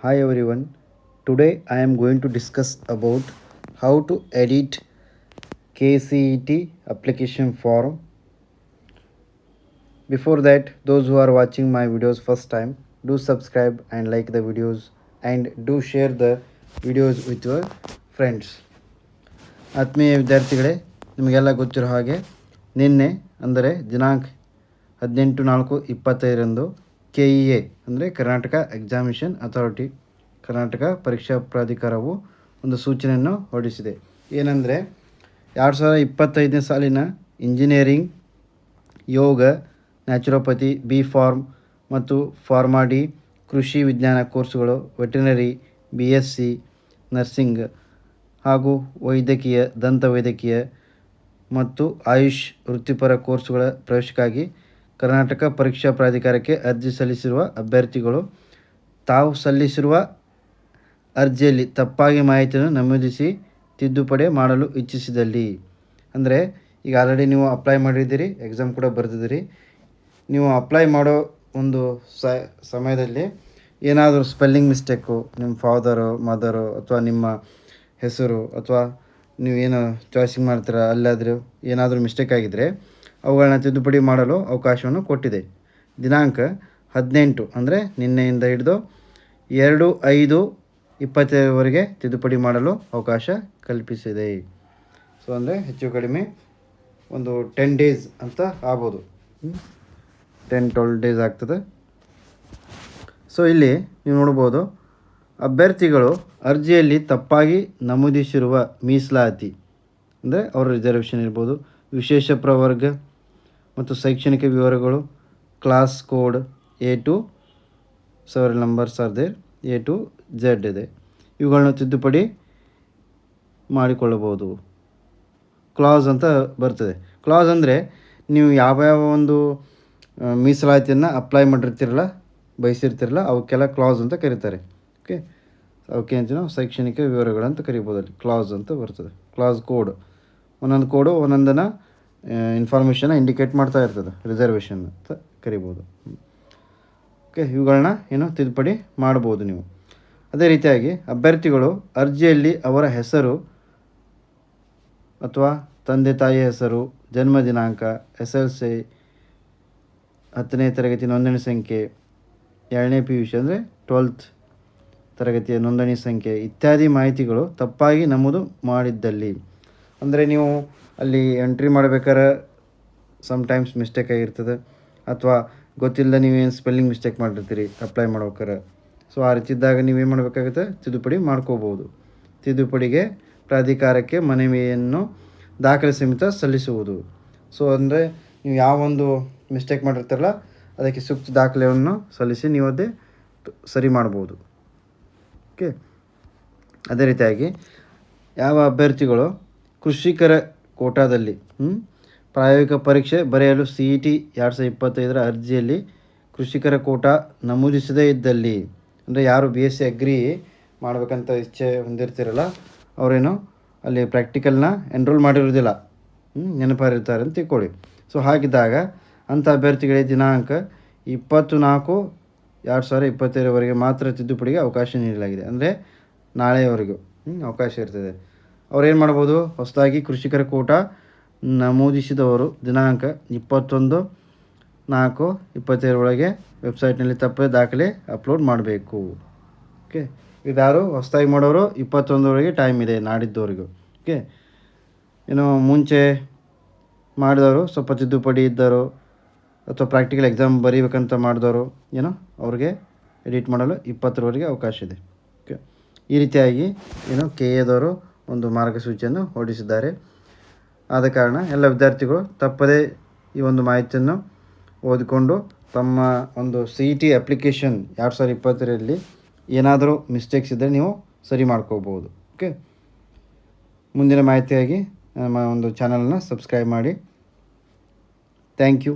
Hi everyone. Today I am going to discuss about how to edit KCET application form. Before that, those who are watching my videos first time, do subscribe and like the videos and do share the videos with your friends. ಆತ್ಮೀಯ ವಿದ್ಯಾರ್ಥಿಗಳೇ, ನಿಮಗೆಲ್ಲ ಗೊತ್ತಿರೋ ಹಾಗೆ ನಿನ್ನೆ ಅಂದರೆ ದಿನಾಂಕ 18/4/25ರಂದು KEA ಅಂದರೆ Karnataka examination authority, Karnataka ಪರೀಕ್ಷಾ ಪ್ರಾಧಿಕಾರವು ಒಂದು ಸೂಚನೆಯನ್ನು ಹೊರಡಿಸಿದೆ. ಏನಂದರೆ 2025ನೇ ಸಾಲಿನ ಇಂಜಿನಿಯರಿಂಗ್, ಯೋಗ, ನ್ಯಾಚುರೋಪತಿ, B.Pharm ಮತ್ತು ಫಾರ್ಮಾಡಿ, ಕೃಷಿ ವಿಜ್ಞಾನ ಕೋರ್ಸುಗಳು, ವೆಟರ್ನರಿ, BSc ನರ್ಸಿಂಗ್ ಹಾಗೂ ವೈದ್ಯಕೀಯ, ದಂತವೈದ್ಯಕೀಯ ಮತ್ತು ಆಯುಷ್ ವೃತ್ತಿಪರ ಕೋರ್ಸುಗಳ ಪ್ರವೇಶಕ್ಕಾಗಿ ಕರ್ನಾಟಕ ಪರೀಕ್ಷಾ ಪ್ರಾಧಿಕಾರಕ್ಕೆ ಅರ್ಜಿ ಸಲ್ಲಿಸಿರುವ ಅಭ್ಯರ್ಥಿಗಳು ತಾವು ಸಲ್ಲಿಸಿರುವ ಅರ್ಜಿಯಲ್ಲಿ ತಪ್ಪಾಗಿ ಮಾಹಿತಿಯನ್ನು ನಮೂದಿಸಿ ತಿದ್ದುಪಡಿ ಮಾಡಲು ಇಚ್ಛಿಸಿದಲ್ಲಿ, ಅಂದರೆ ಈಗ ಆಲ್ರೆಡಿ ನೀವು ಅಪ್ಲೈ ಮಾಡಿದ್ದೀರಿ, ಎಕ್ಸಾಮ್ ಕೂಡ ಬರೆದಿದ್ದೀರಿ, ನೀವು ಅಪ್ಲೈ ಮಾಡೋ ಒಂದು ಸಮಯದಲ್ಲಿ ಏನಾದರೂ ಸ್ಪೆಲ್ಲಿಂಗ್ ಮಿಸ್ಟೇಕು, ನಿಮ್ಮ ಫಾದರು, ಮದರು ಅಥವಾ ನಿಮ್ಮ ಹೆಸರು ಅಥವಾ ನೀವೇನು ಚಾಯ್ಸಿಂಗ್ ಮಾಡ್ತೀರ ಅಲ್ಲಾದರೂ ಏನಾದರೂ ಮಿಸ್ಟೇಕ್ ಆಗಿದ್ದರೆ ಅವುಗಳನ್ನ ತಿದ್ದುಪಡಿ ಮಾಡಲು ಅವಕಾಶವನ್ನು ಕೊಟ್ಟಿದೆ. ದಿನಾಂಕ 18 ಅಂದರೆ ನಿನ್ನೆಯಿಂದ ಹಿಡಿದು 2/5/25ವರೆಗೆ ತಿದ್ದುಪಡಿ ಮಾಡಲು ಅವಕಾಶ ಕಲ್ಪಿಸಿದೆ. ಸೊ ಅಂದರೆ ಹೆಚ್ಚು ಕಡಿಮೆ ಒಂದು 10 ಡೇಸ್ ಅಂತ ಆಗ್ಬೋದು, 10-12 ಡೇಸ್ ಆಗ್ತದೆ. ಸೊ ಇಲ್ಲಿ ನೀವು ನೋಡ್ಬೋದು, ಅಭ್ಯರ್ಥಿಗಳು ಅರ್ಜಿಯಲ್ಲಿ ತಪ್ಪಾಗಿ ನಮೂದಿಸಿರುವ ಮೀಸಲಾತಿ ಅಂದರೆ ಅವರ ರಿಸರ್ವೇಷನ್ ಇರ್ಬೋದು, ವಿಶೇಷ ಪ್ರವರ್ಗ ಮತ್ತು ಶೈಕ್ಷಣಿಕ ವಿವರಗಳು, class code A to several numbers are there, A to Z ಇದೆ, ಇವುಗಳನ್ನ ತಿದ್ದುಪಡಿ ಮಾಡಿಕೊಳ್ಳಬಹುದು. ಕ್ಲಾಸ್ ಅಂತ ಬರ್ತದೆ. ಕ್ಲಾಸ್ ಅಂದರೆ ನೀವು ಯಾವ್ಯಾವ ಒಂದು ಮೀಸಲಾತಿಯನ್ನು ಅಪ್ಲೈ ಮಾಡಿರ್ತಿರಲ್ಲ, ಬಯಸಿರ್ತಿರಲ್ಲ, ಅವಕ್ಕೆಲ್ಲ ಕ್ಲಾಸ್ ಅಂತ ಕರೀತಾರೆ. ಓಕೆ, ಅವಕ್ಕೆ ಅಂತ ನಾವು ಶೈಕ್ಷಣಿಕ ವಿವರಗಳಂತ ಕರಿಬೋದು. ಅಲ್ಲಿ ಕ್ಲಾಸ್ ಅಂತ ಬರ್ತದೆ. ಕ್ಲಾಸ್ ಕೋಡ್, ಒಂದೊಂದು ಕೋಡು ಒಂದೊಂದನ್ನು ಇನ್ಫಾರ್ಮೇಷನ್ನ ಇಂಡಿಕೇಟ್ ಮಾಡ್ತಾ ಇರ್ತದೆ, ರಿಸರ್ವೇಷನ್ ಅಂತ ಕರಿಬೋದು. ಓಕೆ, ಇವುಗಳನ್ನ ತಿದ್ದುಪಡಿ ಮಾಡ್ಬೋದು ನೀವು. ಅದೇ ರೀತಿಯಾಗಿ ಅಭ್ಯರ್ಥಿಗಳು ಅರ್ಜಿಯಲ್ಲಿ ಅವರ ಹೆಸರು ಅಥವಾ ತಂದೆ ತಾಯಿಯ ಹೆಸರು, ಜನ್ಮ ದಿನಾಂಕ, SLC 10ನೇ ತರಗತಿ ನೋಂದಣಿ ಸಂಖ್ಯೆ, 2ನೇ PUC ಅಂದರೆ 12th ತರಗತಿಯ ನೋಂದಣಿ ಸಂಖ್ಯೆ ಇತ್ಯಾದಿ ಮಾಹಿತಿಗಳು ತಪ್ಪಾಗಿ ನಮೂದು ಮಾಡಿದ್ದಲ್ಲಿ, ಅಂದರೆ ನೀವು ಅಲ್ಲಿ ಎಂಟ್ರಿ ಮಾಡಬೇಕಾದ್ರೆ ಸಮ್ಟೈಮ್ಸ್ ಮಿಸ್ಟೇಕ್ ಆಗಿರ್ತದೆ, ಅಥವಾ ಗೊತ್ತಿಲ್ಲದೆ ನೀವೇನು ಸ್ಪೆಲ್ಲಿಂಗ್ ಮಿಸ್ಟೇಕ್ ಮಾಡಿರ್ತೀರಿ ಅಪ್ಲೈ ಮಾಡ್ಬೇಕಾರೆ. ಸೊ ಆ ರೀತಿ ಇದ್ದಾಗ ನೀವೇನು ಮಾಡಬೇಕಾಗುತ್ತೆ, ತಿದ್ದುಪಡಿ ಮಾಡ್ಕೋಬೋದು. ತಿದ್ದುಪಡಿಗೆ ಪ್ರಾಧಿಕಾರಕ್ಕೆ ಮನವಿಯನ್ನು ದಾಖಲೆ ಸಮೇತ ಸಲ್ಲಿಸುವುದು. ಸೊ ಅಂದರೆ ನೀವು ಯಾವೊಂದು ಮಿಸ್ಟೇಕ್ ಮಾಡಿರ್ತಾರಲ್ಲ ಅದಕ್ಕೆ ಸೂಕ್ತ ದಾಖಲೆಯನ್ನು ಸಲ್ಲಿಸಿ ನೀವು ಅದೇ ಸರಿ ಮಾಡ್ಬೋದು. ಓಕೆ, ಅದೇ ರೀತಿಯಾಗಿ ಯಾವ ಅಭ್ಯರ್ಥಿಗಳು ಕೃಷಿಕರ ಕೋಟಾದಲ್ಲಿ ಪ್ರಾಯೋಗಿಕ ಪರೀಕ್ಷೆ ಬರೆಯಲು CET 2025ರ ಅರ್ಜಿಯಲ್ಲಿ ಕೃಷಿಕರ ಕೋಟಾ ನಮೂದಿಸದೇ ಇದ್ದಲ್ಲಿ, ಅಂದರೆ ಯಾರು BSc ಅಗ್ರಿ ಮಾಡಬೇಕಂತ ಇಚ್ಛೆ ಹೊಂದಿರ್ತಿರಲ್ಲ ಅವರೇನು ಅಲ್ಲಿ ಪ್ರಾಕ್ಟಿಕಲ್ನ ಎನ್ರೋಲ್ ಮಾಡಿರೋದಿಲ್ಲ, ನೆನಪಾರಿರ್ತಾರೆ ಅಂತ ತಿಳ್ಕೊಳ್ಳಿ. ಸೊ ಹಾಗಿದ್ದಾಗ ಅಂಥ ಅಭ್ಯರ್ಥಿಗಳಿಗೆ ದಿನಾಂಕ 24/4/2025ವರೆಗೆ ಮಾತ್ರ ತಿದ್ದುಪಡಿಗೆ ಅವಕಾಶ ನೀಡಲಾಗಿದೆ. ಅಂದರೆ ನಾಳೆಯವರೆಗೂ ಅವಕಾಶ ಇರ್ತದೆ. ಅವ್ರೇನು ಮಾಡ್ಬೋದು, ಹೊಸದಾಗಿ ಕೃಷಿಕರ ಕೋಟಾ ನಮೂದಿಸಿದವರು ದಿನಾಂಕ 21/4/25 ವೆಬ್ಸೈಟ್ನಲ್ಲಿ ತಪ್ಪದೆ ದಾಖಲೆ ಅಪ್ಲೋಡ್ ಮಾಡಬೇಕು. ಓಕೆ, ಇದಾರು ಹೊಸದಾಗಿ ಮಾಡೋರು 21ವರೆಗೆ ಟೈಮ್ ಇದೆ, ನಾಡಿದ್ದವರೆಗೂ. ಓಕೆ, ಮುಂಚೆ ಮಾಡಿದವರು ಸ್ವಲ್ಪ ತಿದ್ದುಪಡಿ ಇದ್ದರು ಅಥವಾ ಪ್ರಾಕ್ಟಿಕಲ್ ಎಕ್ಸಾಮ್ ಬರೀಬೇಕಂತ ಮಾಡಿದವರು ಅವ್ರಿಗೆ ಎಡಿಟ್ ಮಾಡಲು 20ರವರೆಗೆ ಅವಕಾಶ ಇದೆ. ಓಕೆ, ಈ ರೀತಿಯಾಗಿ KEAದವರು ಒಂದು ಮಾರ್ಗಸೂಚಿಯನ್ನು ಹೊರಡಿಸಿದ್ದಾರೆ. ಆದ ಕಾರಣ ಎಲ್ಲ ವಿದ್ಯಾರ್ಥಿಗಳು ತಪ್ಪದೇ ಈ ಒಂದು ಮಾಹಿತಿಯನ್ನು ಓದಿಕೊಂಡು ತಮ್ಮ ಒಂದು CET ಅಪ್ಲಿಕೇಶನ್ 2020ರಲ್ಲಿ ಏನಾದರೂ ಮಿಸ್ಟೇಕ್ಸ್ ಇದ್ದರೆ ನೀವು ಸರಿ ಮಾಡ್ಕೋಬೋದು. ಓಕೆ, ಮುಂದಿನ ಮಾಹಿತಿಯಾಗಿ ನಮ್ಮ ಒಂದು ಚಾನಲನ್ನು ಸಬ್ಸ್ಕ್ರೈಬ್ ಮಾಡಿ. Thank you.